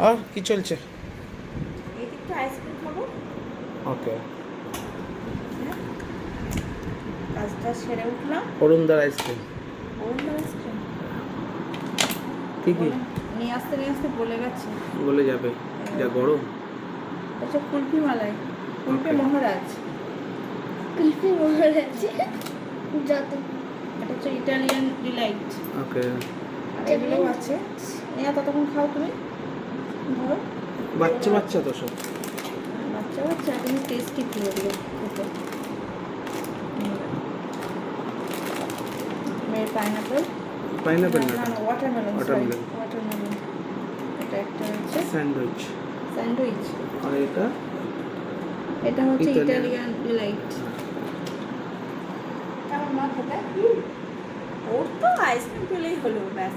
আর কি চলছে? এই একটু আইসক্রিম খাবো। ওকে। কাজটা সেরে উঠলাম। অরুণদার আইসক্রিম অরুণদার আইসক্রিম কি কি নিয়ে আসতে বলে গেছে। বলে যাবে? যা গরম। আচ্ছা, কুলফি মালাই, কুলফি Okay. মহারাজ, কুলফি মহারাজ যত এটা হচ্ছে ইটালিয়ান ডিলাইট। ওকে। আর এগুলোও আছে। নিয়ে ততক্ষণ খাও তুমি। ধরো বাচ্চা বাচ্চা তো সব। বাচ্চা বাচ্চা তুমি টেস্টি খেয়ে দিও খেতে। মেয়ের পাইনাপেল, পাইনাপেল না, ওয়াটারমেলন, Watermelon. ওয়াটারমেলন। এটা একটা হচ্ছে স্যান্ডউইচ। স্যান্ডউইচ। আর এটা এটা হচ্ছে Italian. Italian Deloitte. আমার মা খেতে ওর তো আইসক্রিম পেলেই হলো ব্যাস।